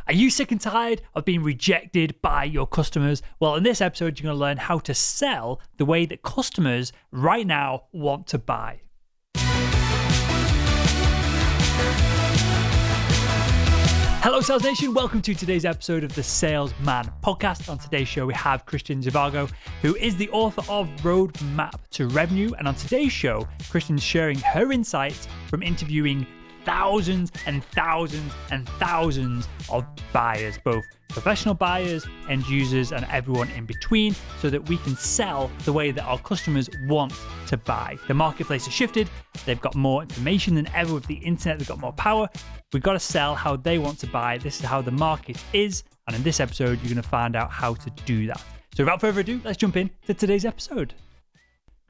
Are you sick and tired of being rejected by your customers? Well, in this episode, you're going to learn how to sell the way that customers right now want to buy. Hello, Sales Nation. Welcome to today's episode of the Salesman Podcast. On today's show, we have Kristin Zhivago, who is the author of Roadmap to Revenue. And on today's show, Kristin's sharing her insights from interviewing thousands and thousands and thousands of buyers, both professional buyers, end users, and everyone in between, so that we can sell the way that our customers want to buy. The marketplace has shifted. They've got more information than ever with the internet. They've got more power. We've got to sell how they want to buy. This is how the market is. And in this episode, you're going to find out how to do that. So without further ado, let's jump into today's episode.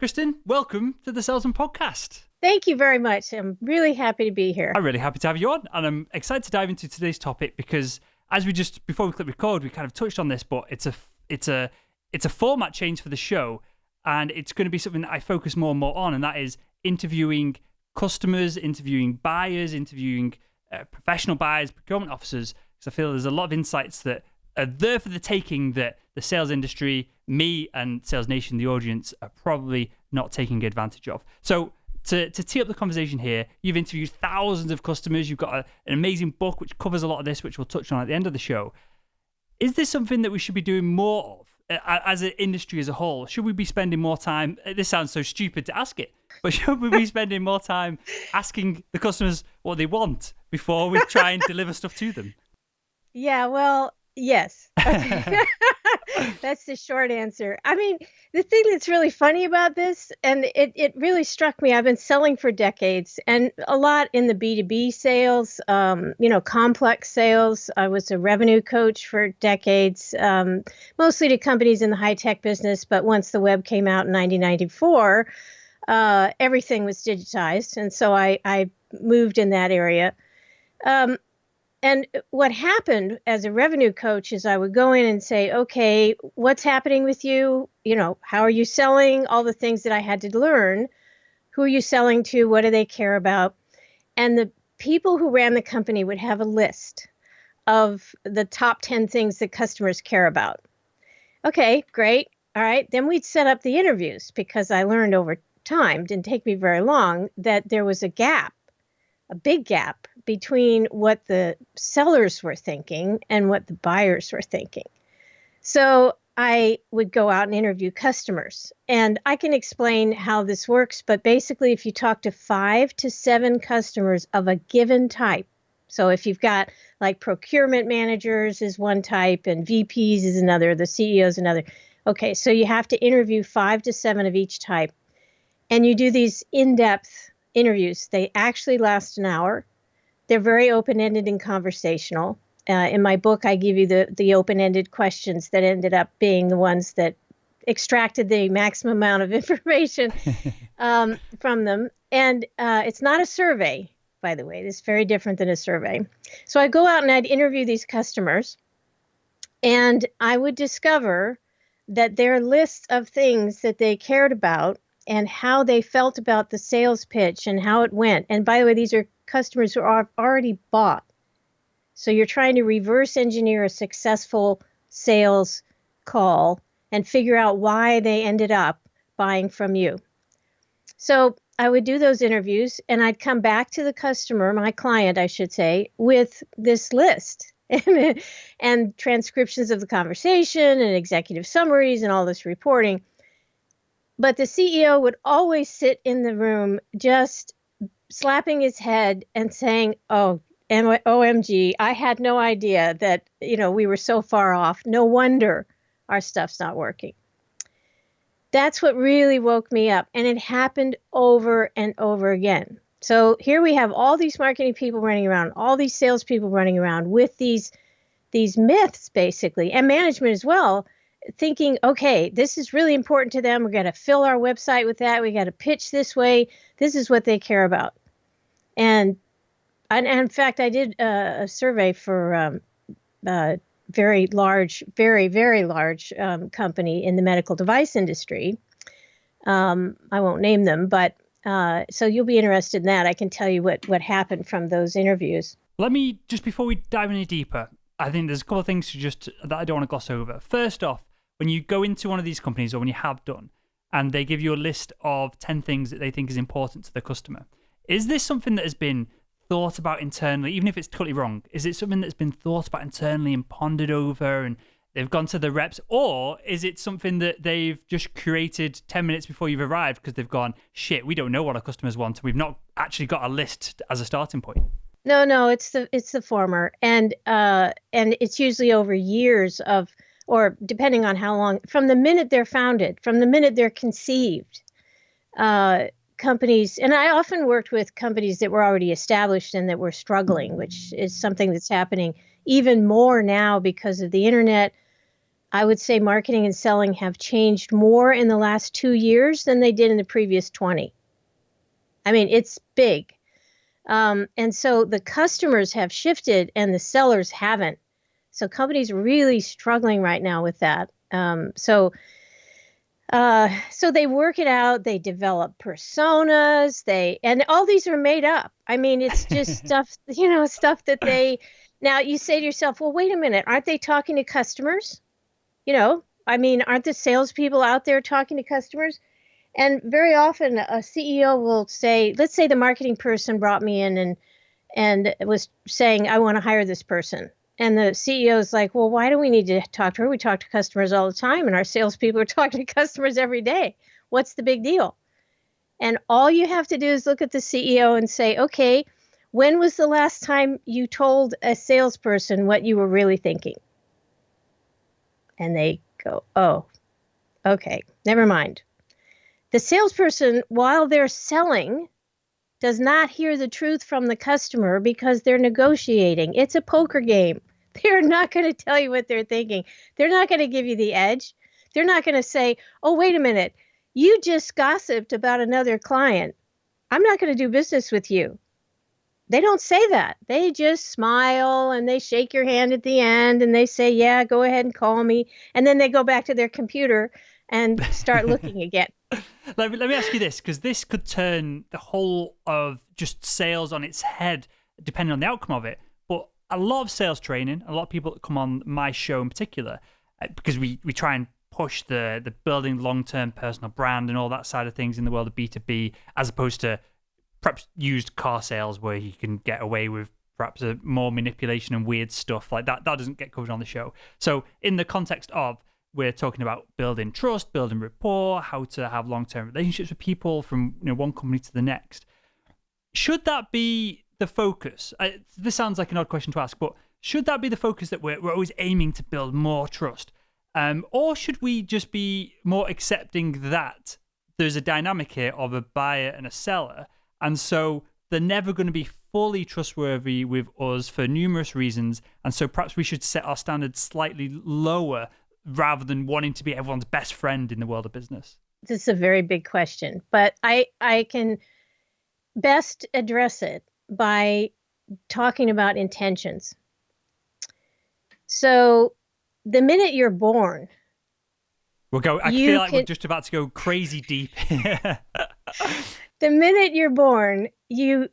Kristin, welcome to the Salesman Podcast. Thank you very much. I'm really happy to be here. I'm really happy to have you on, and I'm excited to dive into today's topic because as we just, before we click record, we kind of touched on this, but it's a format change for the show, and it's going to be something that I focus more and more on, and that is interviewing customers, interviewing buyers, interviewing professional buyers, procurement officers, because I feel there's a lot of insights that are there for the taking that the sales industry, me and Sales Nation, the audience, are probably not taking advantage of. So to tee up the conversation here, you've interviewed thousands of customers. You've got an amazing book which covers a lot of this, which we'll touch on at the end of the show. Is this something that we should be doing more of as an industry as a whole? Should we be spending more time? This sounds so stupid to ask it, but should we be spending more time asking the customers what they want before we try and deliver stuff to them? Yeah, well, yes. That's the short answer. I mean, the thing that's really funny about this, and it really struck me, I've been selling for decades and a lot in the B2B sales, complex sales. I was a revenue coach for decades, mostly to companies in the high-tech business. But once the web came out in 1994, everything was digitized. And so I moved in that area. And what happened as a revenue coach is I would go in and say, okay, what's happening with you? How are you selling? All the things that I had to learn. Who are you selling to? What do they care about? And the people who ran the company would have a list of the top 10 things that customers care about. Okay, great. All right. Then we'd set up the interviews because I learned over time, didn't take me very long, that there was a gap, a big gap between what the sellers were thinking and what the buyers were thinking. So I would go out and interview customers. And I can explain how this works, but basically if you talk to 5 to 7 customers of a given type, so if you've got like procurement managers is one type and VPs is another, the CEO is another. Okay, so you have to interview 5 to 7 of each type. And you do these in-depth interviews. They actually last an hour. They're very open-ended and conversational. In my book, I give you the open-ended questions that ended up being the ones that extracted the maximum amount of information from them. And it's not a survey, by the way. It's very different than a survey. So I'd go out and I'd interview these customers, and I would discover that their list of things that they cared about and how they felt about the sales pitch and how it went. And by the way, these are customers who are already bought. So you're trying to reverse engineer a successful sales call and figure out why they ended up buying from you. So I would do those interviews and I'd come back to the customer, my client, I should say, with this list and transcriptions of the conversation and executive summaries and all this reporting. But the CEO would always sit in the room just slapping his head and saying, oh, OMG, I had no idea that, we were so far off. No wonder our stuff's not working. That's what really woke me up. And it happened over and over again. So here we have all these marketing people running around, all these salespeople running around with these myths, basically, and management as well, thinking, okay, this is really important to them. We're going to fill our website with that. We got to pitch this way. This is what they care about. And in fact, I did a survey for very large company in the medical device industry. I won't name them, but so you'll be interested in that. I can tell you what happened from those interviews. Let me, just before we dive any deeper, I think there's a couple of things that I don't want to gloss over. First off, when you go into one of these companies, or when you have done, and they give you a list of 10 things that they think is important to the customer, is this something that has been thought about internally, even if it's totally wrong? Is it something that's been thought about internally and pondered over, and they've gone to the reps? Or is it something that they've just created 10 minutes before you've arrived because they've gone, shit, we don't know what our customers want. We've not actually got a list as a starting point. No, it's the former. And it's usually over years of, or depending on how long, from the minute they're founded, from the minute they're conceived, companies, and I often worked with companies that were already established and that were struggling, which is something that's happening even more now because of the internet. I would say marketing and selling have changed more in the last 2 years than they did in the previous 20. I mean, it's big. And so the customers have shifted and the sellers haven't. So companies are really struggling right now with that. So they work it out, they develop personas, and all these are made up. I mean, it's just stuff that now you say to yourself, well, wait a minute, aren't they talking to customers? I mean, aren't the salespeople out there talking to customers? And very often a CEO will say, let's say the marketing person brought me in and was saying, I want to hire this person. And the CEO is like, well, why do we need to talk to her? We talk to customers all the time, and our salespeople are talking to customers every day. What's the big deal? And all you have to do is look at the CEO and say, okay, when was the last time you told a salesperson what you were really thinking? And they go, oh, okay, never mind. The salesperson, while they're selling, does not hear the truth from the customer because they're negotiating. It's a poker game. They're not going to tell you what they're thinking. They're not going to give you the edge. They're not going to say, oh, wait a minute, you just gossiped about another client. I'm not going to do business with you. They don't say that. They just smile and they shake your hand at the end and they say, yeah, go ahead and call me. And then they go back to their computer and start looking again. Let me ask you this, because this could turn the whole of just sales on its head, depending on the outcome of it. But a lot of sales training, a lot of people that come on my show in particular, because we try and push the building long-term personal brand and all that side of things in the world of B2B, as opposed to perhaps used car sales where you can get away with perhaps a more manipulation and weird stuff like that. That doesn't get covered on the show. So in the context of, we're talking about building trust, building rapport, how to have long-term relationships with people from one company to the next. Should that be the focus? This sounds like an odd question to ask, but should that be the focus, that we're always aiming to build more trust? Or should we just be more accepting that there's a dynamic here of a buyer and a seller, and so they're never going to be fully trustworthy with us for numerous reasons, and so perhaps we should set our standards slightly lower rather than wanting to be everyone's best friend in the world of business? This is a very big question, but I can best address it by talking about intentions. So the minute you're born, I feel like we're just about to go crazy deep. The minute you're born, you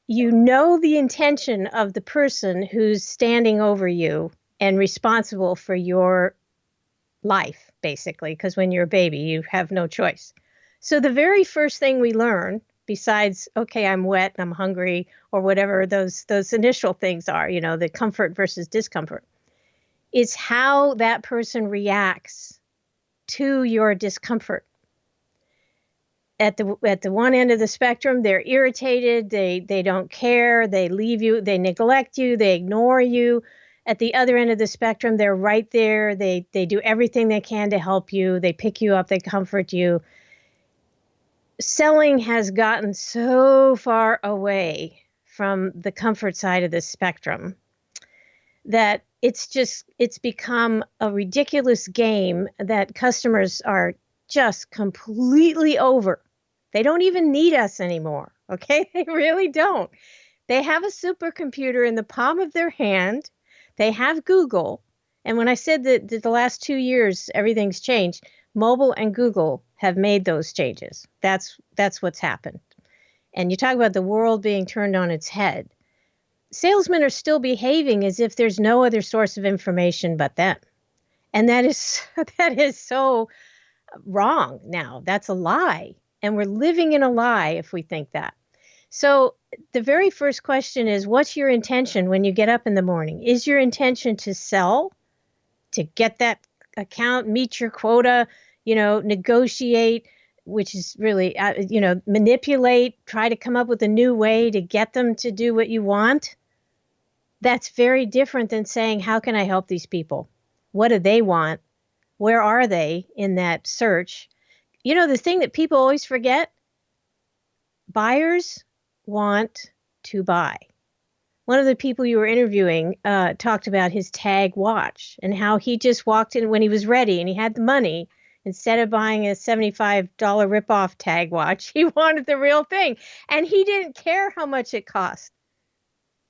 know the intention of the person who's standing over you and responsible for your life, basically, because when you're a baby, you have no choice. So the very first thing we learn, besides, okay, I'm wet and I'm hungry, or whatever those initial things are, the comfort versus discomfort, is how that person reacts to your discomfort. At the one end of the spectrum, they're irritated, they don't care, they leave you, they neglect you, they ignore you. At the other end of the spectrum, they're right there. They do everything they can to help you. They pick you up. They comfort you. Selling has gotten so far away from the comfort side of the spectrum that it's become a ridiculous game that customers are just completely over. They don't even need us anymore. Okay? They really don't. They have a supercomputer in the palm of their hand. They have Google. And when I said that the last 2 years, everything's changed, mobile and Google have made those changes. That's what's happened. And you talk about the world being turned on its head. salesmen are still behaving as if there's no other source of information but them. And that is that is so wrong now. That's a lie. And we're living in a lie if we think that. So the very first question is, what's your intention when you get up in the morning? Is your intention to sell, to get that account, meet your quota, negotiate, which is really, manipulate, try to come up with a new way to get them to do what you want? That's very different than saying, how can I help these people? What do they want? Where are they in that search? The thing that people always forget, buyers want to buy. One of the people you were interviewing talked about his Tag watch and how he just walked in when he was ready and he had the money. Instead of buying a $75 ripoff Tag watch, he wanted the real thing. And he didn't care how much it cost.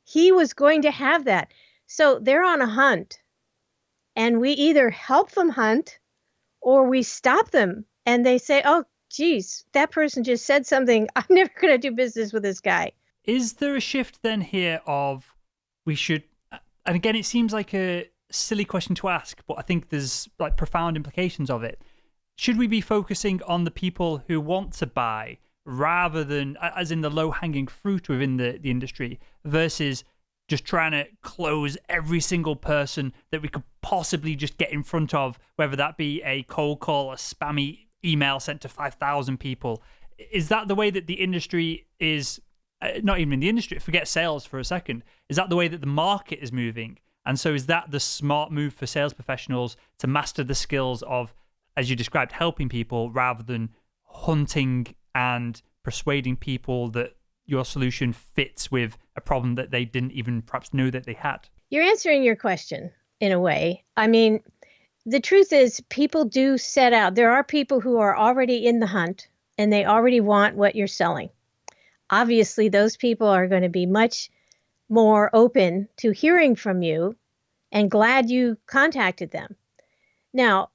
He was going to have that. So they're on a hunt. And we either help them hunt or we stop them. And they say, oh, geez, that person just said something. I'm never going to do business with this guy. Is there a shift then here of we should, and again, it seems like a silly question to ask, but I think there's like profound implications of it. Should we be focusing on the people who want to buy rather than, as in the low-hanging fruit within the industry, versus just trying to close every single person that we could possibly just get in front of, whether that be a cold call, a spammy email sent to 5,000 people? Is that the way that the industry is, not even in the industry, forget sales for a second, is that the way that the market is moving? And so is that the smart move for sales professionals to master the skills of, as you described, helping people rather than hunting and persuading people that your solution fits with a problem that they didn't even perhaps know that they had? You're answering your question in a way. I mean, the truth is people do set out. There are people who are already in the hunt and they already want what you're selling. Obviously, those people are going to be much more open to hearing from you and glad you contacted them. Now,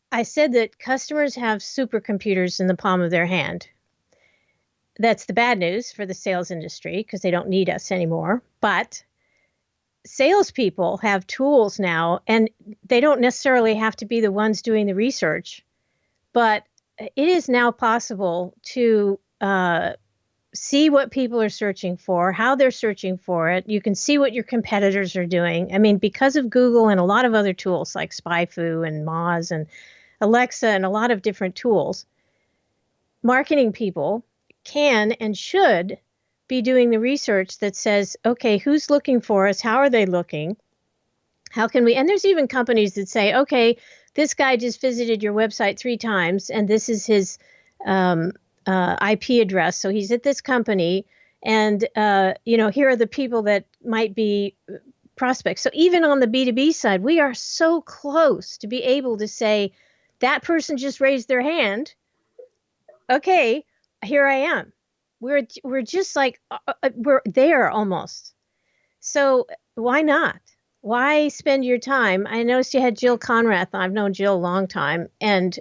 I said that customers have supercomputers in the palm of their hand. That's the bad news for the sales industry because they don't need us anymore. But salespeople have tools now, and they don't necessarily have to be the ones doing the research. But it is now possible to see what people are searching for, how they're searching for it. You can see what your competitors are doing. I mean, because of Google and a lot of other tools like SpyFu and Moz and Alexa and a lot of different tools, marketing people can and should be doing the research that says, okay, who's looking for us? How are they looking? How can we? And there's even companies that say, okay, this guy just visited your website 3 times and this is his IP address. So he's at this company and, here are the people that might be prospects. So even on the B2B side, we are so close to be able to say that person just raised their hand. Okay, here I am. We're just like, we're there almost. So why not? Why spend your time? I noticed you had Jill Conrath. I've known Jill a long time. And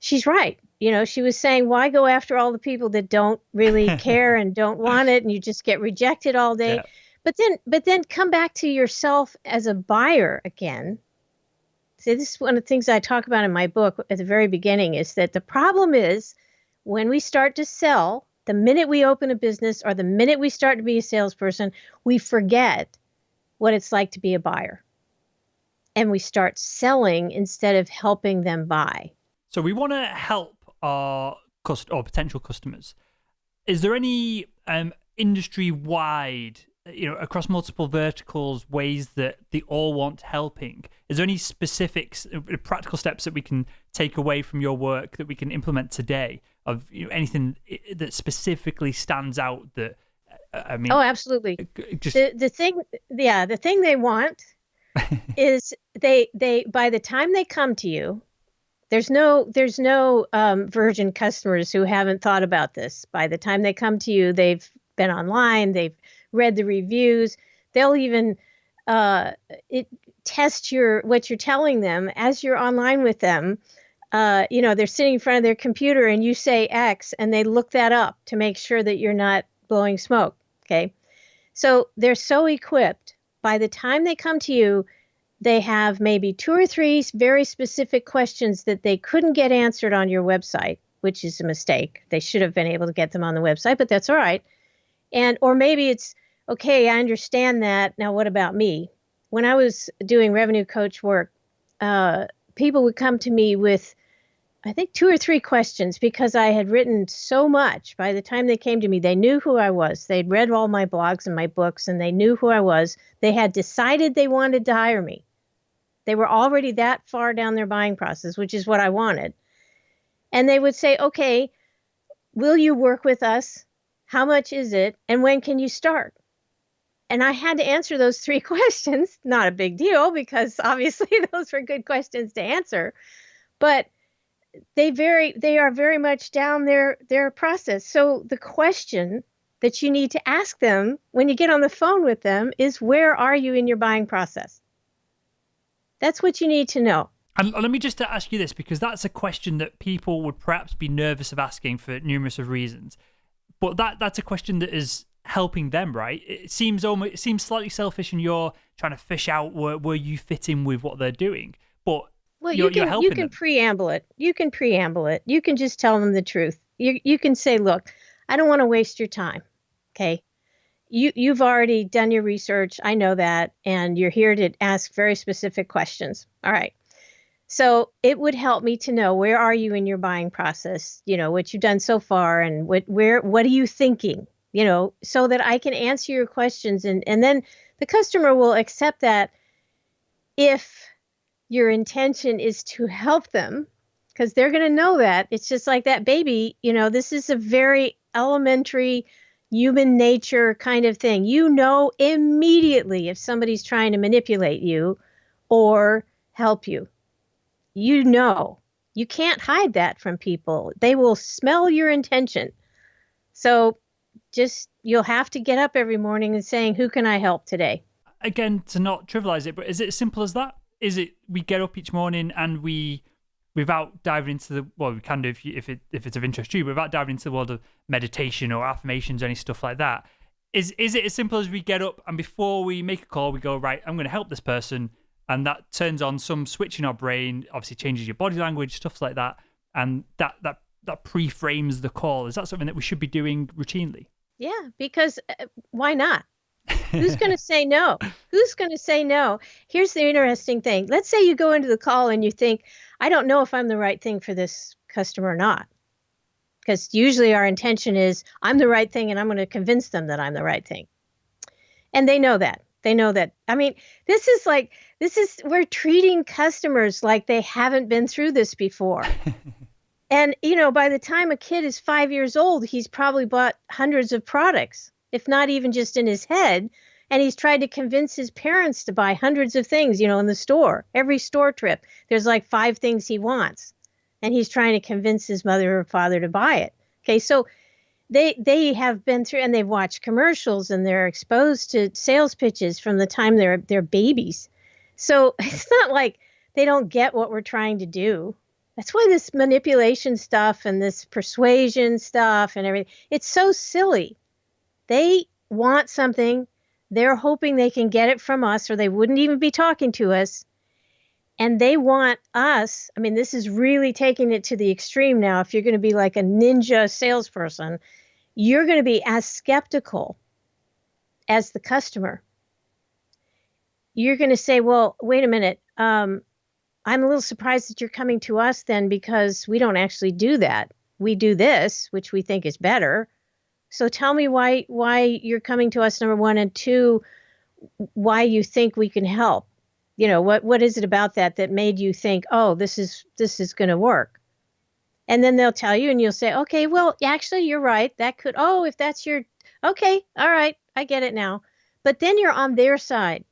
she's right. She was saying, why go after all the people that don't really care and don't want it, and you just get rejected all day? Yeah. But then come back to yourself as a buyer again. See, this is one of the things I talk about in my book at the very beginning, is that the problem is when we start to sell, the minute we open a business or the minute we start to be a salesperson, we forget what it's like to be a buyer. And we start selling instead of helping them buy. So we want to help our or potential customers. Is there any industry-wide, across multiple verticals, ways that they all want helping? Is there any specifics, practical steps that we can take away from your work that we can implement today of anything that specifically stands out that, Oh, absolutely. Just... The thing they want is they by the time they come to you, there's no virgin customers who haven't thought about this. By the time they come to you, they've been online, they've read the reviews. They'll even test what you're telling them as you're online with them. They're sitting in front of their computer and you say X, and they look that up to make sure that you're not blowing smoke. Okay, So they're so equipped. By the time they come to you, they have maybe 2 or 3 very specific questions that they couldn't get answered on your website, which is a mistake. They should have been able to get them on the website, but that's all right. Or maybe it's, okay, I understand that. Now, what about me? When I was doing revenue coach work, people would come to me with, I think, 2 or 3 questions because I had written so much. By the time they came to me, they knew who I was. They'd read all my blogs and my books, and they knew who I was. They had decided they wanted to hire me. They were already that far down their buying process, which is what I wanted. And they would say, okay, will you work with us? How much is it? And when can you start? And I had to answer those 3 questions. Not a big deal, because obviously those were good questions to answer. But they are very much down their process. So the question that you need to ask them when you get on the phone with them is, where are you in your buying process? That's what you need to know. And let me just ask you this, because that's a question that people would perhaps be nervous of asking for numerous of reasons. But that's a question that is helping them, right? It seems slightly selfish, and you're trying to fish out where you fit in with what they're doing. But you're helping you can preamble it. You can preamble it. You can just tell them the truth. You can say, look, I don't want to waste your time. Okay. You've already done your research. I know that. And you're here to ask very specific questions. All right. So it would help me to know, where are you in your buying process? What you've done so far, and what are you thinking? So that I can answer your questions. And then the customer will accept that if your intention is to help them, because they're going to know that. It's just like that baby. This is a very elementary human nature kind of thing. Immediately if somebody's trying to manipulate you or help you. You can't hide that from people. They will smell your intention. So you'll have to get up every morning and saying, who can I help today? Again, to not trivialize it, but is it as simple as that? Is it we get up each morning and without diving into we can do if it's of interest to you, but without diving into the world of meditation or affirmations or any stuff like that, is it as simple as we get up and before we make a call, we go, right, I'm going to help this person, and that turns on some switch in our brain, obviously changes your body language, stuff like that, and that pre-frames the call. Is that something that we should be doing routinely? Yeah, because why not? Who's going to say no? Who's going to say no? Here's the interesting thing. Let's say you go into the call and you think, I don't know if I'm the right thing for this customer or not. Because usually our intention is, I'm the right thing and I'm going to convince them that I'm the right thing. And they know that. They know that. I mean, we're treating customers like they haven't been through this before. And, by the time a kid is 5 years old, he's probably bought hundreds of products, if not even just in his head. And he's tried to convince his parents to buy hundreds of things, in the store. Every store trip, there's like 5 things he wants. And he's trying to convince his mother or father to buy it. Okay, so they have been through, and they've watched commercials, and they're exposed to sales pitches from the time they're babies. So it's not like they don't get what we're trying to do. That's why this manipulation stuff and this persuasion stuff and everything, it's so silly. They want something. They're hoping they can get it from us, or they wouldn't even be talking to us. And they want us. I mean, this is really taking it to the extreme now. If you're going to be like a ninja salesperson, you're going to be as skeptical as the customer. You're going to say, well, wait a minute. I'm a little surprised that you're coming to us then, because we don't actually do that. We do this, which we think is better. So tell me why you're coming to us, number 1, and 2, why you think we can help. What is it about that made you think, oh, this is going to work? And then they'll tell you, and you'll say, okay, well, actually, you're right. That could, if that's your, okay, all right, I get it now. But then you're on their side.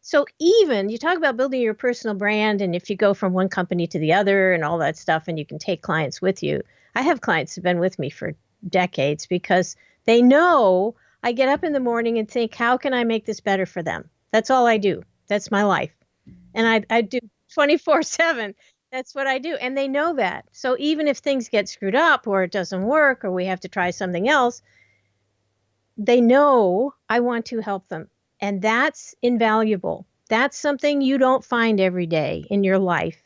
So even you talk about building your personal brand, and if you go from one company to the other and all that stuff, and you can take clients with you. I have clients who've been with me for decades because they know I get up in the morning and think, how can I make this better for them? That's all I do. That's my life. And I do 24/7. That's what I do. And they know that. So even if things get screwed up or it doesn't work or we have to try something else, they know I want to help them. And that's invaluable. That's something you don't find every day in your life.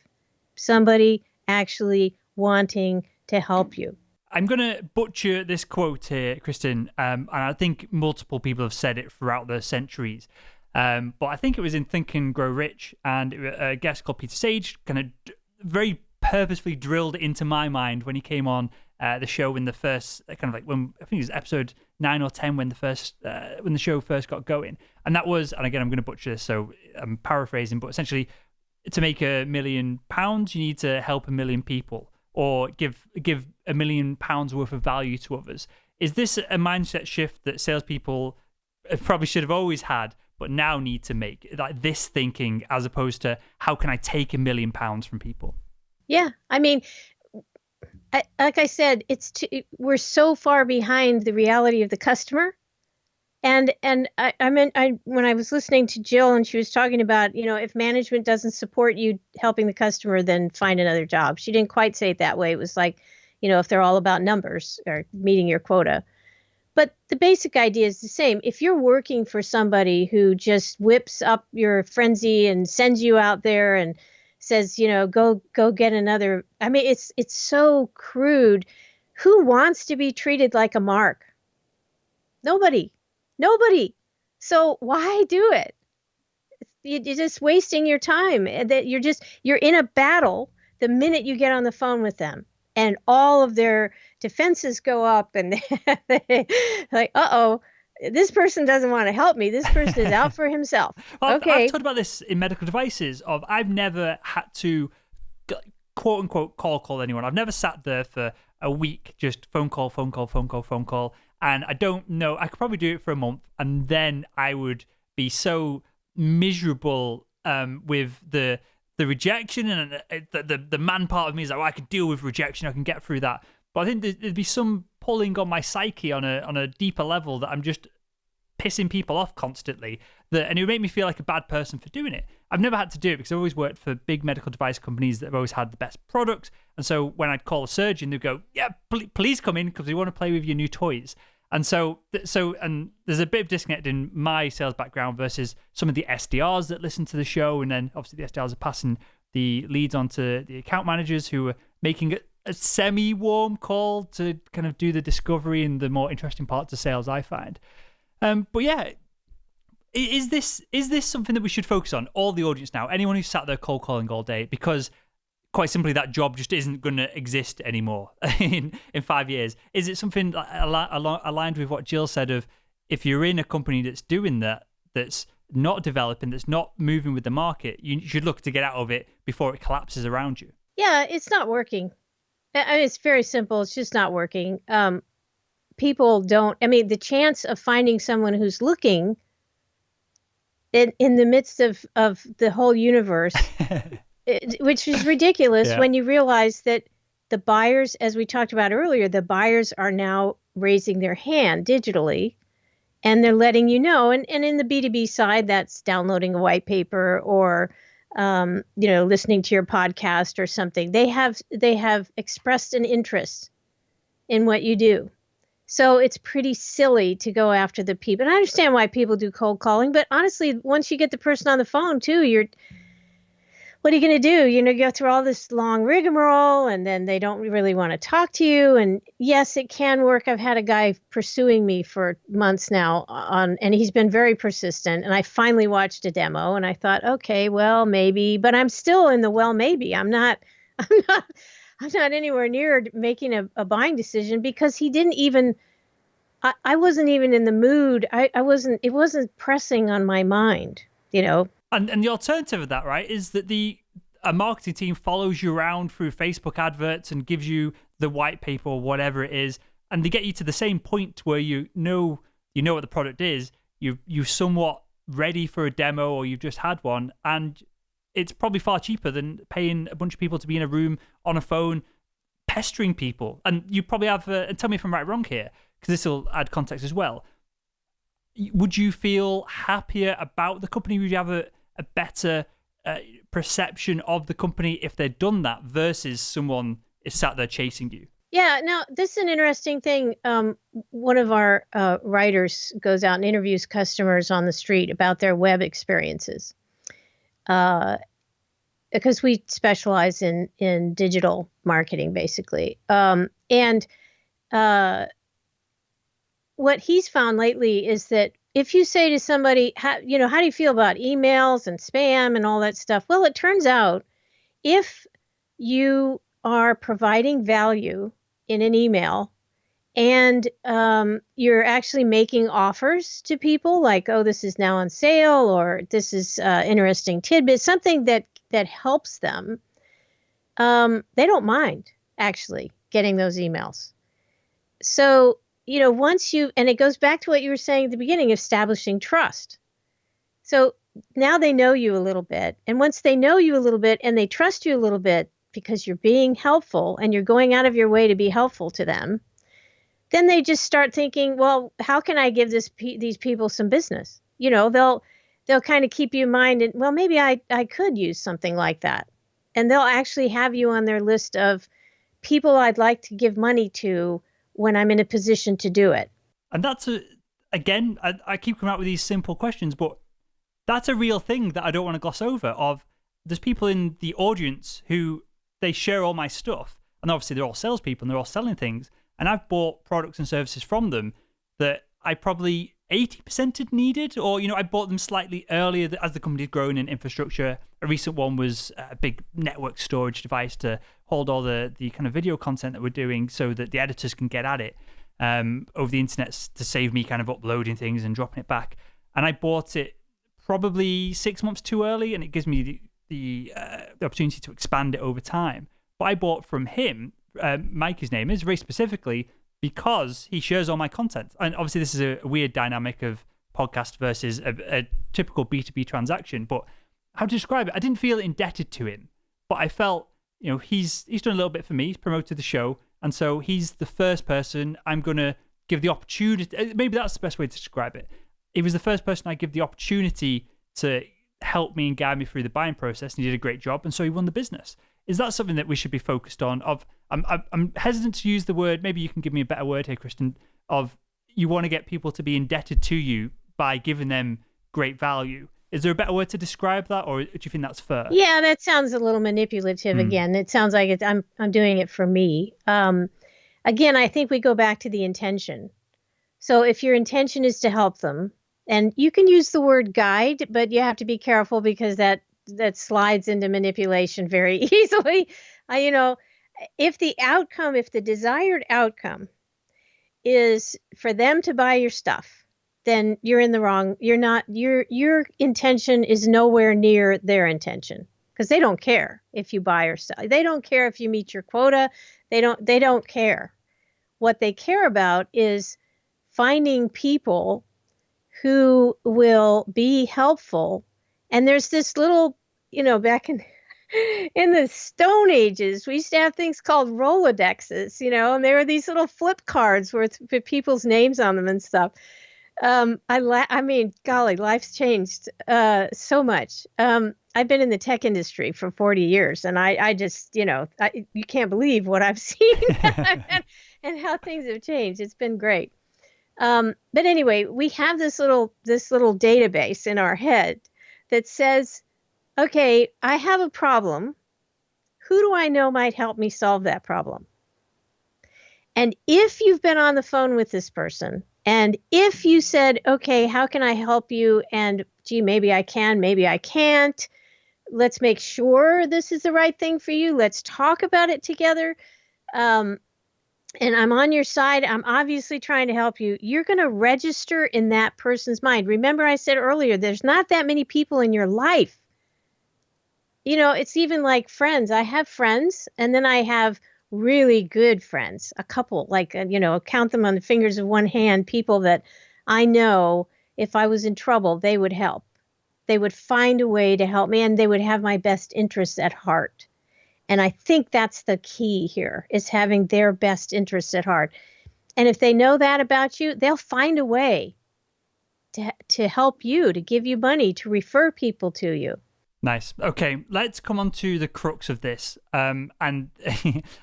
Somebody actually wanting to help you. I'm going to butcher this quote here, Kristin, and I think multiple people have said it throughout the centuries. But I think it was in Think and Grow Rich, and a guest called Peter Sage kind of very purposefully drilled into my mind when he came on the show in the first, kind of like when, I think it was episode 9 or 10 when the show first got going. And that was, and again, I'm going to butcher this, so I'm paraphrasing, but essentially, to make £1 million, you need to help 1 million people, or give £1 million worth of value to others. Is this a mindset shift that salespeople probably should have always had, but now need to make, like this thinking, as opposed to how can I take £1 million from people? Yeah, I mean, like I said, we're so far behind the reality of the customer. And when I was listening to Jill and she was talking about, if management doesn't support you helping the customer, then find another job. She didn't quite say it that way. It was like, if they're all about numbers or meeting your quota. But the basic idea is the same. If you're working for somebody who just whips up your frenzy and sends you out there and says, go get another. I mean, it's so crude. Who wants to be treated like a mark? Nobody. So why do it? You're just wasting your time. That you're in a battle the minute you get on the phone with them, and all of their defenses go up, and they like, this person doesn't want to help me. This person is out for himself. Well, okay. I've talked about this in medical devices. I've never had to quote unquote call anyone. I've never sat there for a week, just phone call. And I don't know, I could probably do it for a month, and then I would be so miserable with the rejection, and the man part of me is like, I could deal with rejection, I can get through that. But I think there'd be some pulling on my psyche on a deeper level that I'm just pissing people off constantly, and it would make me feel like a bad person for doing it. I've never had to do it because I've always worked for big medical device companies that have always had the best products. And so when I'd call a surgeon, they'd go, yeah, please come in because we want to play with your new toys. And so there's a bit of disconnect in my sales background versus some of the SDRs that listen to the show. And then obviously the SDRs are passing the leads on to the account managers who are making a semi-warm call to kind of do the discovery and the more interesting parts of sales, I find. But yeah, is this something that we should focus on? All the audience now, anyone who's sat there cold calling all day, because quite simply that job just isn't going to exist anymore in 5 years. Is it something aligned with what Jill said of, if you're in a company that's doing that, that's not developing, that's not moving with the market, you should look to get out of it before it collapses around you? Yeah, it's not working. I mean, it's very simple. It's just not working. People don't, the chance of finding someone who's looking in the midst of the whole universe, which is ridiculous when you realize that the buyers, as we talked about earlier, the buyers are now raising their hand digitally, and they're letting you know. And in the B2B side, that's downloading a white paper or listening to your podcast or something. They have expressed an interest in what you do. So it's pretty silly to go after the people. And I understand why people do cold calling, but honestly, once you get the person on the phone too, what are you going to do? You go through all this long rigmarole, and then they don't really want to talk to you. And yes, it can work. I've had a guy pursuing me for months now and he's been very persistent. And I finally watched a demo and I thought, okay, well, maybe, but I'm still in the, well, maybe. I'm not anywhere near making a buying decision, because he didn't even, I wasn't even in the mood. It wasn't pressing on my mind, And the alternative of that, right, is that a marketing team follows you around through Facebook adverts and gives you the white paper or whatever it is, and they get you to the same point where you know what the product is, you're somewhat ready for a demo, or you've just had one, and it's probably far cheaper than paying a bunch of people to be in a room on a phone pestering people. And you probably have, and tell me if I'm right or wrong here, because this will add context as well. Would you feel happier about the company? Would you have a better perception of the company if they'd done that versus someone is sat there chasing you? Yeah, now this is an interesting thing. One of our writers goes out and interviews customers on the street about their web experiences, because we specialize in digital marketing, basically. And what he's found lately is that if you say to somebody, how do you feel about emails and spam and all that stuff? Well, it turns out if you are providing value in an email and you're actually making offers to people like, oh, this is now on sale, or this is interesting tidbit, something that helps them, they don't mind actually getting those emails. So, once and it goes back to what you were saying at the beginning, establishing trust. So now they know you a little bit. And once they know you a little bit and they trust you a little bit because you're being helpful and you're going out of your way to be helpful to them, then they just start thinking, well, how can I give these people some business? They'll kind of keep you in mind, and well, maybe I could use something like that. And they'll actually have you on their list of people I'd like to give money to when I'm in a position to do it. And that's again, I keep coming out with these simple questions, but that's a real thing that I don't want to gloss over. There's people in the audience who they share all my stuff, and obviously they're all salespeople and they're all selling things, and I've bought products and services from them that I probably 80% had needed, or I bought them slightly earlier as the company had grown in infrastructure. A recent one was a big network storage device to hold all the kind of video content that we're doing so that the editors can get at it over the internet to save me kind of uploading things and dropping it back. And I bought it probably 6 months too early, and it gives me the opportunity to expand it over time. But I bought from him, Mike, his name is, very specifically because he shares all my content. And obviously this is a weird dynamic of podcast versus a typical B2B transaction, but how to describe it? I didn't feel indebted to him, but I felt, he's done a little bit for me. He's promoted the show, and so he's the first person I'm going to give the opportunity. Maybe that's the best way to describe it. He was the first person I give the opportunity to help me and guide me through the buying process, and he did a great job, and so he won the business. Is that something that we should be focused on? I'm hesitant to use the word, maybe you can give me a better word here, Kristin, of you want to get people to be indebted to you by giving them great value. Is there a better word to describe that, or do you think that's fair? Yeah, that sounds a little manipulative again. It sounds like I'm doing it for me. Again, I think we go back to the intention. So if your intention is to help them, and you can use the word guide, but you have to be careful because that slides into manipulation very easily. If the desired outcome is for them to buy your stuff, then you're in the wrong. Your intention is nowhere near their intention, because they don't care if you buy or sell. They don't care if you meet your quota. They don't care. What they care about is finding people who will be helpful. And there's this little, back in the Stone Ages, we used to have things called Rolodexes, and there were these little flip cards with people's names on them and stuff. I mean, golly, life's changed so much. I've been in the tech industry for 40 years, and I just, you can't believe what I've seen and how things have changed. It's been great. But anyway, we have this little database in our head that says, okay, I have a problem. Who do I know might help me solve that problem? And if you've been on the phone with this person, and if you said, okay, how can I help you? And gee, maybe I can, maybe I can't. Let's make sure this is the right thing for you. Let's talk about it together. And I'm on your side. I'm obviously trying to help you. You're going to register in that person's mind. Remember, I said earlier, there's not that many people in your life. It's even like friends. I have friends, and then I have really good friends, a couple, like, count them on the fingers of one hand, people that I know if I was in trouble, they would help. They would find a way to help me, and they would have my best interests at heart. And I think that's the key here, is having their best interests at heart. And if they know that about you, they'll find a way to help you, to give you money, to refer people to you. Nice. Okay, let's come on to the crux of this. And I'm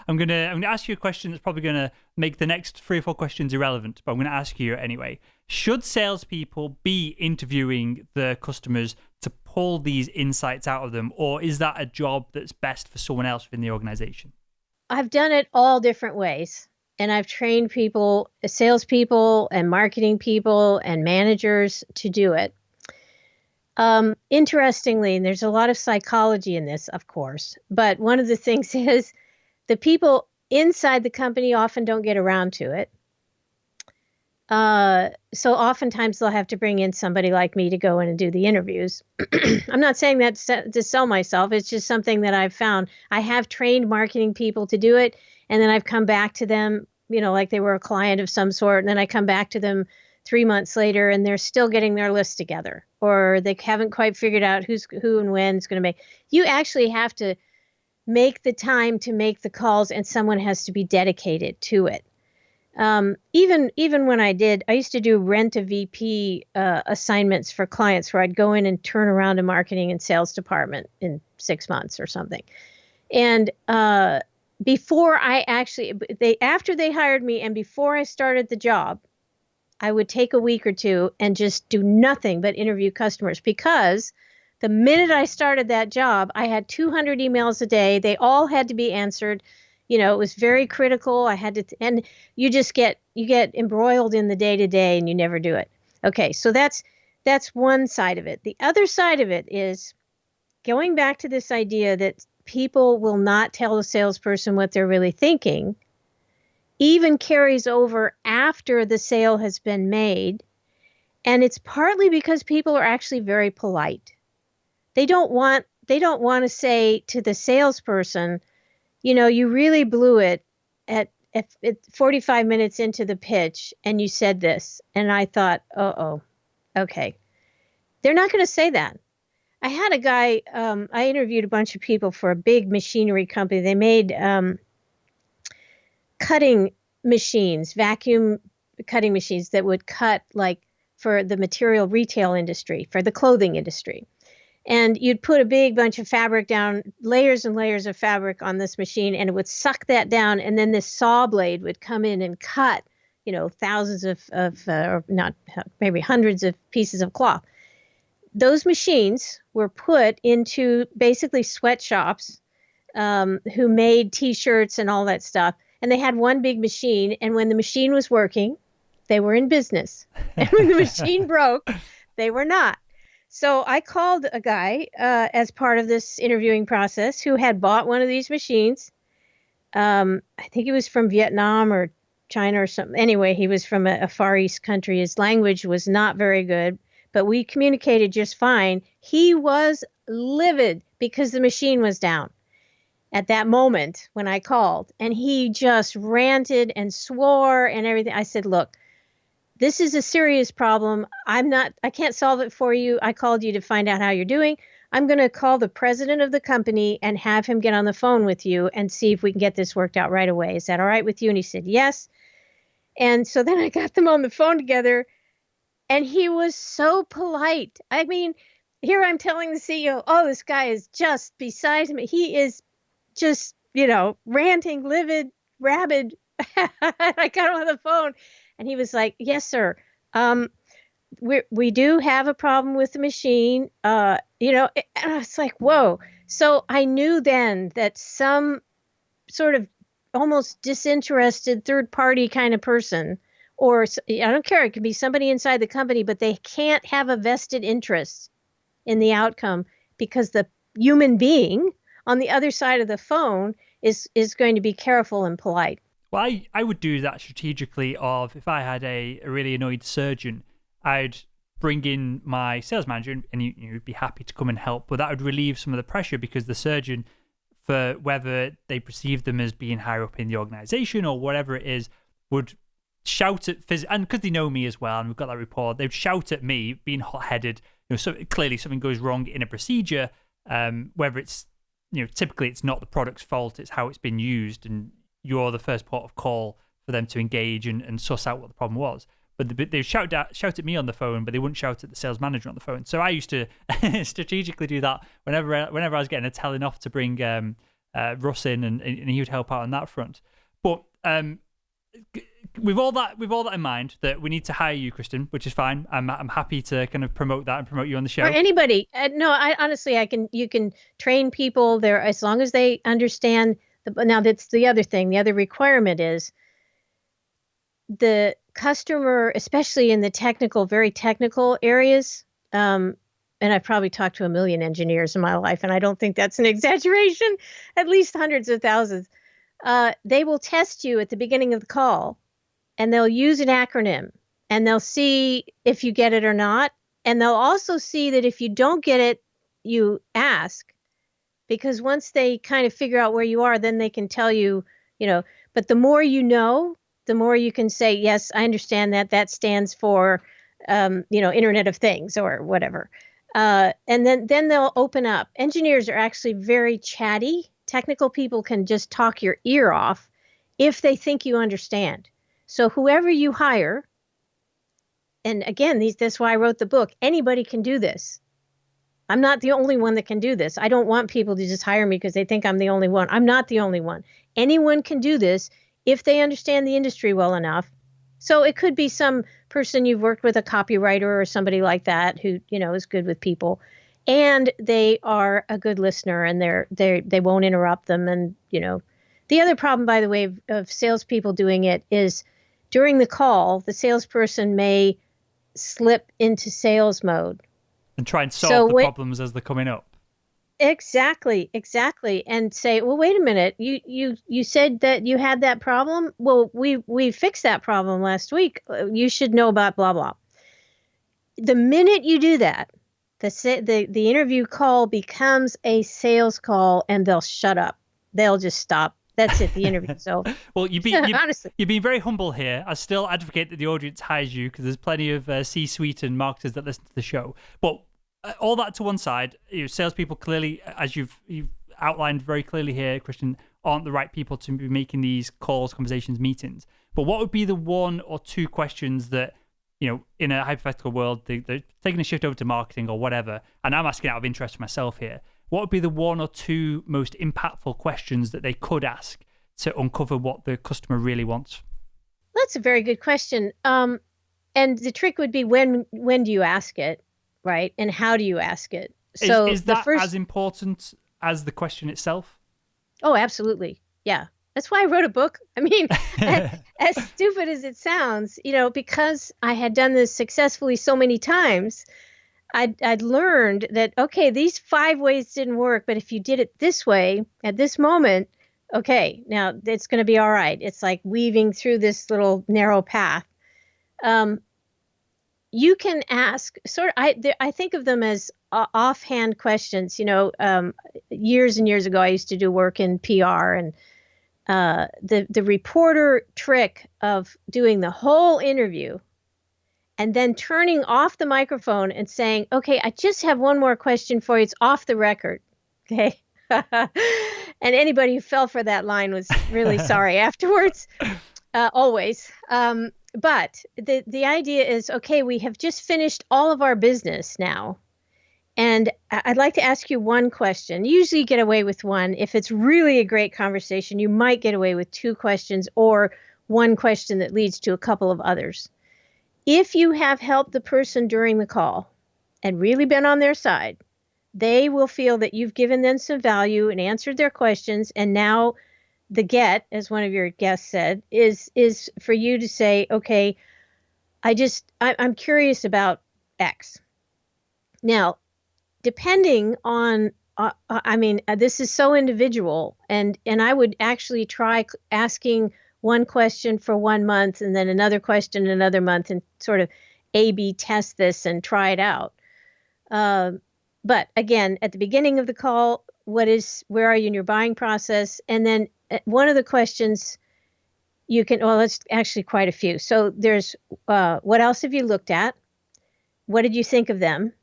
gonna ask you a question that's probably gonna make the next 3 or 4 questions irrelevant, but I'm gonna ask you anyway. Should salespeople be interviewing the customers to pull these insights out of them, or is that a job that's best for someone else within the organization? I've done it all different ways. And I've trained people, salespeople and marketing people and managers to do it. Interestingly, and there's a lot of psychology in this, of course, but one of the things is the people inside the company often don't get around to it. So oftentimes they'll have to bring in somebody like me to go in and do the interviews. I'm not saying that to sell myself. It's just something that I've found. I have trained marketing people to do it, and then I've come back to them, like they were a client of some sort, and then I come back to them 3 months later and they're still getting their list together, or they haven't quite figured out who and when is going to make. You actually have to make the time to make the calls, and someone has to be dedicated to it. Even when I used to do rent a VP assignments for clients where I'd go in and turn around a marketing and sales department in 6 months or something. And before after they hired me and before I started the job, I would take a week or two and just do nothing but interview customers, because the minute I started that job, I had 200 emails a day. They all had to be answered. It was very critical. I had to, and you get embroiled in the day-to-day and you never do it. Okay. So that's one side of it. The other side of it is going back to this idea that people will not tell the salesperson what they're really thinking, even carries over after the sale has been made. And it's partly because people are actually very polite. They don't want to say to the salesperson, you really blew it at 45 minutes into the pitch and you said this. And I thought, okay. They're not going to say that. I had a guy, I interviewed a bunch of people for a big machinery company. They made cutting machines, vacuum cutting machines that would cut for the material retail industry, for the clothing industry. And you'd put a big bunch of fabric down, layers and layers of fabric on this machine, and it would suck that down. And then this saw blade would come in and cut, thousands or not, maybe hundreds of pieces of cloth. Those machines were put into basically sweatshops who made T-shirts and all that stuff. And they had one big machine. And when the machine was working, they were in business. And when the machine broke, they were not. So I called a guy as part of this interviewing process who had bought one of these machines. I think he was from Vietnam or China or something. Anyway, he was from a Far East country. His language was not very good, but we communicated just fine. He was livid because the machine was down at that moment when I called, and he just ranted and swore and everything. I said, look, this is a serious problem. I can't solve it for you. I called you to find out how you're doing. I'm going to call the president of the company and have him get on the phone with you and see if we can get this worked out right away. Is that all right with you? And he said, yes. And so then I got them on the phone together, and he was so polite. I mean, here I'm telling the CEO, this guy is just beside me. He is just, ranting, livid, rabid. I got him on the phone. And he was like, yes, sir. We do have a problem with the machine. And I was like, whoa. So I knew then that some sort of almost disinterested third party kind of person, or I don't care, it could be somebody inside the company, but they can't have a vested interest in the outcome because the human being on the other side of the phone is going to be careful and polite. Well, I would do that strategically of if I had a really annoyed surgeon, I'd bring in my sales manager and you'd be happy to come and help. But that would relieve some of the pressure because the surgeon, for whether they perceive them as being higher up in the organization or whatever it is, would shout at and because they know me as well and we've got that rapport, they'd shout at me being hot-headed. So clearly something goes wrong in a procedure, whether it's, typically it's not the product's fault, it's how it's been used, and you're the first port of call for them to engage and suss out what the problem was. but they shout at me on the phone, but they wouldn't shout at the sales manager on the phone. So I used to strategically do that whenever I was getting a telling off to bring Russ in, and he would help out on that front. But with all that in mind, that we need to hire you, Kristin, which is fine. I'm happy to kind of promote that and promote you on the show. Or anybody. No, I honestly, you can train people there as long as they understand. Now that's the other thing. The other requirement is the customer, especially in the very technical areas. And I've probably talked to a million engineers in my life, and I don't think that's an exaggeration. At least hundreds of thousands. They will test you at the beginning of the call, and they'll use an acronym, and they'll see if you get it or not. And they'll also see that if you don't get it, you ask, because once they kind of figure out where you are, then they can tell you, but the more you know, the more you can say, yes, I understand that stands for, Internet of Things or whatever. And then they'll open up. Engineers are actually very chatty. Technical people can just talk your ear off if they think you understand. So whoever you hire, and again, that's why I wrote the book, anybody can do this. I'm not the only one that can do this. I don't want people to just hire me because they think I'm the only one. I'm not the only one. Anyone can do this if they understand the industry well enough. So it could be some person you've worked with, a copywriter or somebody like that who, is good with people. And they are a good listener, and they won't interrupt them. And, the other problem, by the way, of salespeople doing it is during the call, the salesperson may slip into sales mode. And try and solve the problems as they're coming up. Exactly. And say, well, wait a minute, you said that you had that problem? Well, we fixed that problem last week. You should know about blah, blah. The minute you do that, the interview call becomes a sales call, and they'll shut up. They'll just stop. That's it. The interview's over. Well, honestly, you've been very humble here. I still advocate that the audience hires you, because there's plenty of C-suite and marketers that listen to the show. But all that to one side, salespeople clearly, as you've outlined very clearly here, Kristin, aren't the right people to be making these calls, conversations, meetings. But what would be the one or two questions that, in a hypothetical world, they're taking a shift over to marketing or whatever, and I'm asking out of interest for myself here, what would be the one or two most impactful questions that they could ask to uncover what the customer really wants? That's a very good question. And the trick would be when do you ask it, right? And how do you ask it? So is that as important as the question itself? Oh, absolutely. Yeah. That's why I wrote a book. I mean, as stupid as it sounds, because I had done this successfully so many times, I'd learned that, okay, these 5 ways didn't work, but if you did it this way at this moment, okay, now it's going to be all right. It's like weaving through this little narrow path. You can ask I think of them as offhand questions. Years and years ago, I used to do work in PR, and the reporter trick of doing the whole interview and then turning off the microphone and saying, okay, I just have one more question for you. It's off the record. Okay. And anybody who fell for that line was really sorry afterwards, always. But the idea is, okay, we have just finished all of our business now. And I'd like to ask you one question. Usually you get away with one. If it's really a great conversation, you might get away with 2 questions or one question that leads to a couple of others. If you have helped the person during the call and really been on their side, they will feel that you've given them some value and answered their questions. And now the get, as one of your guests said, is for you to say, okay, I'm curious about X. Now, depending on, this is so individual, and I would actually try asking one question for 1 month and then another question another month, and sort of A/B test this and try it out. But again, at the beginning of the call, where are you in your buying process? And then one of the questions it's actually quite a few. So there's, what else have you looked at? What did you think of them?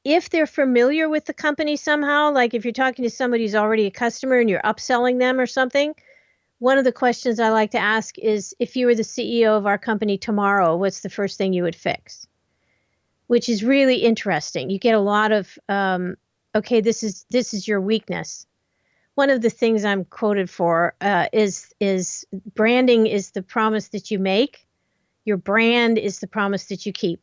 If they're familiar with the company somehow, like if you're talking to somebody who's already a customer and you're upselling them or something, one of the questions I like to ask is, if you were the CEO of our company tomorrow, what's the first thing you would fix? Which is really interesting. You get a lot of, okay, this is your weakness. One of the things I'm quoted for is branding is the promise that you make. Your brand is the promise that you keep.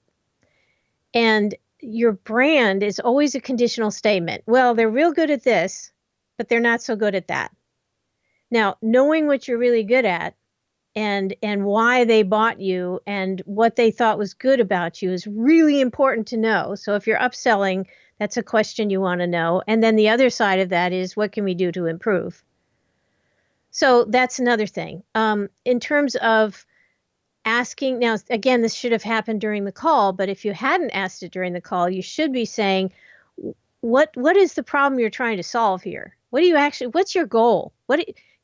And your brand is always a conditional statement. Well, they're real good at this, but they're not so good at that. Now, knowing what you're really good at and why they bought you and what they thought was good about you is really important to know. So if you're upselling, that's a question you want to know. And then the other side of that is, what can we do to improve? So that's another thing. In terms of asking, now, again, this should have happened during the call, but if you hadn't asked it during the call, you should be saying, what is the problem you're trying to solve here? What's your goal?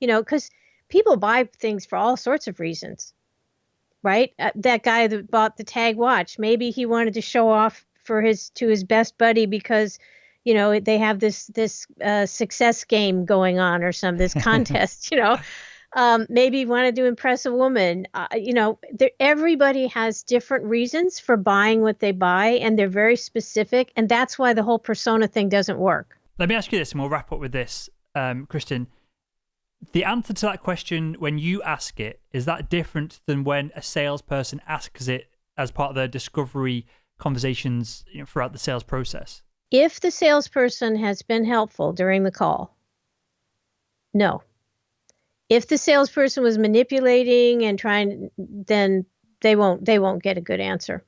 Because people buy things for all sorts of reasons, right? That guy that bought the Tag watch, maybe he wanted to show off to his best buddy because, they have this success game going on or this contest, maybe he wanted to impress a woman. Everybody has different reasons for buying what they buy, and they're very specific. And that's why the whole persona thing doesn't work. Let me ask you this, and we'll wrap up with this, Kristin. The answer to that question, when you ask it, is that different than when a salesperson asks it as part of their discovery conversations throughout the sales process? If the salesperson has been helpful during the call, no. If the salesperson was manipulating and trying, then they won't get a good answer.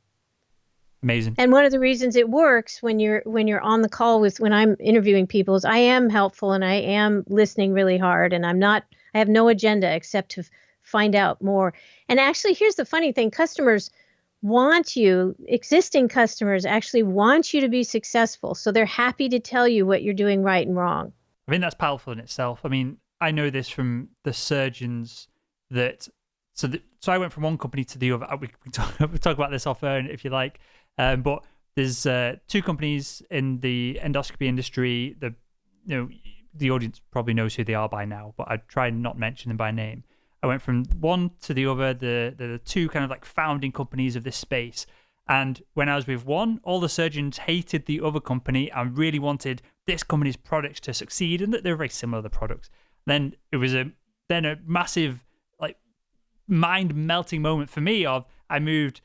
Amazing. And one of the reasons it works when you're on the call when I'm interviewing people is I am helpful and I am listening really hard, and I have no agenda except to find out more. And actually, here's the funny thing. Existing customers actually want you to be successful. So they're happy to tell you what you're doing right and wrong. I think that's powerful in itself. I mean, I know this from the surgeons so I went from one company to the other. We can talk about this off air if you like. But there's two companies in the endoscopy industry. The audience probably knows who they are by now, but I try and not mention them by name. I went from one to the other, the two kind of like founding companies of this space. And when I was with one, all the surgeons hated the other company and really wanted this company's products to succeed, and that they're very similar, the products. Then it was a massive like mind-melting moment for me of I moved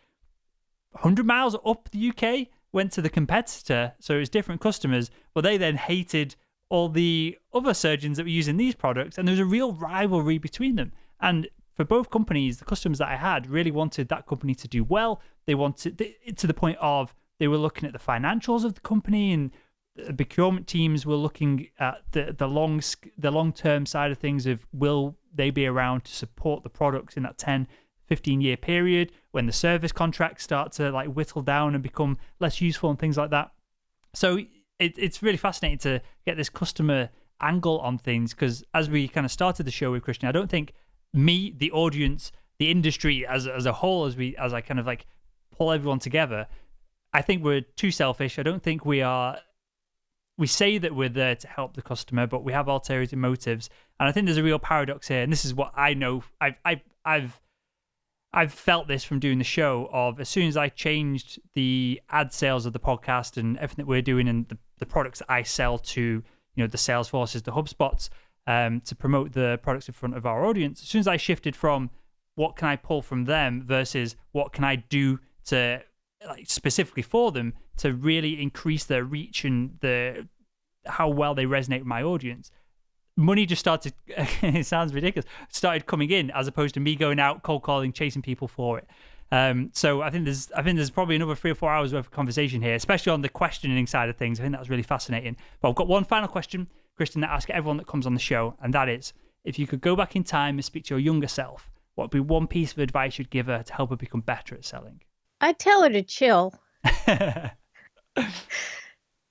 100 miles up the UK, went to the competitor, so it was different customers, but they then hated all the other surgeons that were using these products, and there was a real rivalry between them. And for both companies, the customers that I had really wanted that company to do well. They wanted it to the point of they were looking at the financials of the company, and the procurement teams were looking at the long-term side of things of will they be around to support the products in that 10-15 year period when the service contracts start to like whittle down and become less useful and things like that. So it's really fascinating to get this customer angle on things, because as we kind of started the show with Kristin, I don't think me, the audience, the industry as a whole, as I kind of like pull everyone together, I think we're too selfish. I don't think we are. We say that we're there to help the customer, but we have ulterior motives. And I think there's a real paradox here. And this is what I know. I've felt this from doing the show of as soon as I changed the ad sales of the podcast and everything that we're doing and the products that I sell to, the Salesforces, the HubSpots, to promote the products in front of our audience, as soon as I shifted from what can I pull from them versus what can I do to specifically for them to really increase their reach and how well they resonate with my audience, money just started, it sounds ridiculous, started coming in as opposed to me going out cold calling, chasing people for it. So I think there's probably another 3 or 4 hours worth of conversation here, especially on the questioning side of things. I think that's really fascinating. But I've got one final question, Kristin, that I ask everyone that comes on the show, and that is, if you could go back in time and speak to your younger self, what would be one piece of advice you'd give her to help her become better at selling? I'd tell her to chill.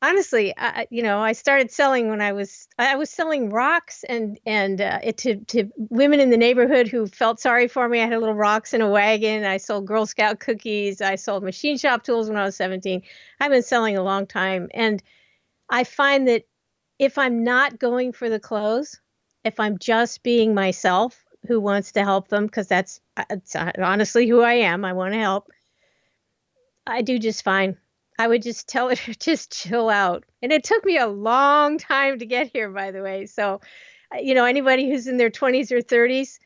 Honestly, I started selling when I was selling rocks and to women in the neighborhood who felt sorry for me. I had little rocks in a wagon. I sold Girl Scout cookies. I sold machine shop tools when I was 17. I've been selling a long time, and I find that if I'm not going for the close, if I'm just being myself, who wants to help them, because that's honestly who I am. I want to help. I do just fine. I would just tell her to just chill out. And it took me a long time to get here, by the way. So, anybody who's in their 20s or 30s,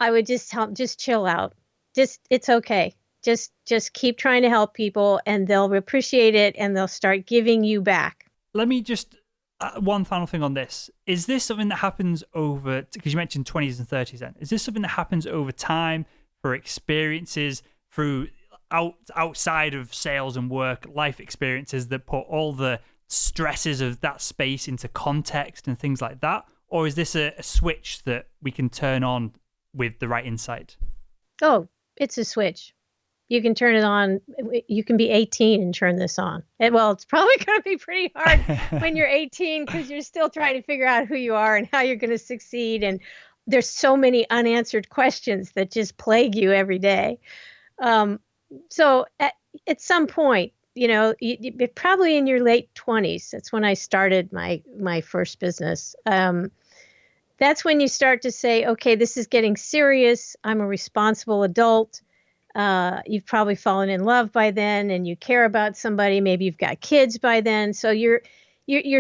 I would just tell them, just chill out. It's okay. Just keep trying to help people, and they'll appreciate it, and they'll start giving you back. Let me just, one final thing on this. Is this something that happens over, because you mentioned 20s and 30s then, is this something that happens over time for experiences through outside of sales and work, life experiences that put all the stresses of that space into context and things like that? Or is this a switch that we can turn on with the right insight? Oh, it's a switch. You can turn it on. You can be 18 and turn this on. Well, it's probably going to be pretty hard when you're 18, because you're still trying to figure out who you are and how you're going to succeed. And there's so many unanswered questions that just plague you every day. So at some point, probably in your late 20s, that's when I started my first business. That's when you start to say, okay, this is getting serious. I'm a responsible adult. You've probably fallen in love by then, and you care about somebody. Maybe you've got kids by then. So you're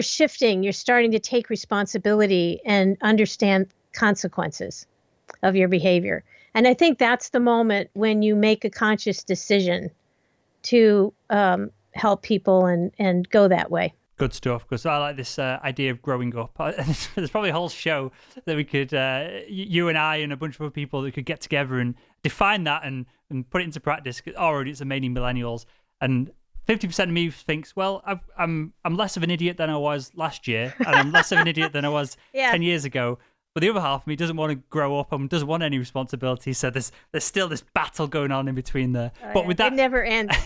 shifting. You're starting to take responsibility and understand consequences of your behavior. And I think that's the moment when you make a conscious decision to help people and go that way. Good stuff, because I like this idea of growing up. There's probably a whole show that we could, you and I and a bunch of other people that could get together and define that and put it into practice. Our audience are mainly millennials, and 50% of me thinks, well, I'm less of an idiot than I was last year, and I'm less of an idiot than I was 10 years ago. But the other half of me doesn't want to grow up and doesn't want any responsibility. So there's still this battle going on in between there. But with that, it never ends.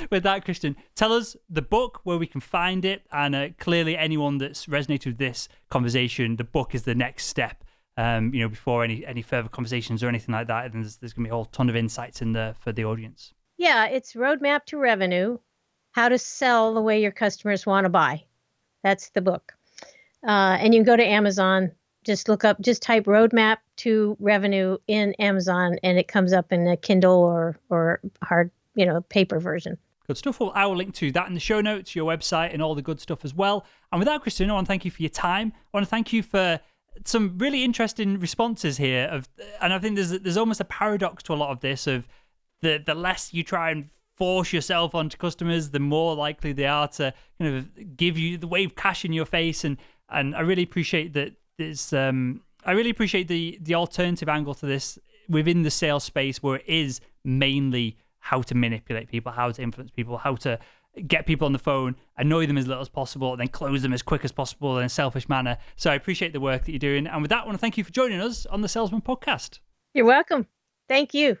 With that, Kristin, tell us the book, where we can find it, and clearly anyone that's resonated with this conversation, the book is the next step. Before any further conversations or anything like that, and there's going to be a whole ton of insights in there for the audience. Yeah, it's Roadmap to Revenue: How to Sell the Way Your Customers Want to Buy. That's the book. And you can go to Amazon. Just type Roadmap to Revenue in Amazon, and it comes up in a Kindle or hard, paper version. Good stuff. Well, I will link to that in the show notes, your website, and all the good stuff as well. And with that, Kristin, I want to thank you for your time. I want to thank you for some really interesting responses here. And I think there's almost a paradox to a lot of this, of the less you try and force yourself onto customers, the more likely they are to kind of give you the wave cash in your face. And I really appreciate that. I really appreciate the alternative angle to this within the sales space, where it is mainly how to manipulate people, how to influence people, how to get people on the phone, annoy them as little as possible, and then close them as quick as possible in a selfish manner. So I appreciate the work that you're doing. And with that, I want to thank you for joining us on the Salesman Podcast. You're welcome. Thank you.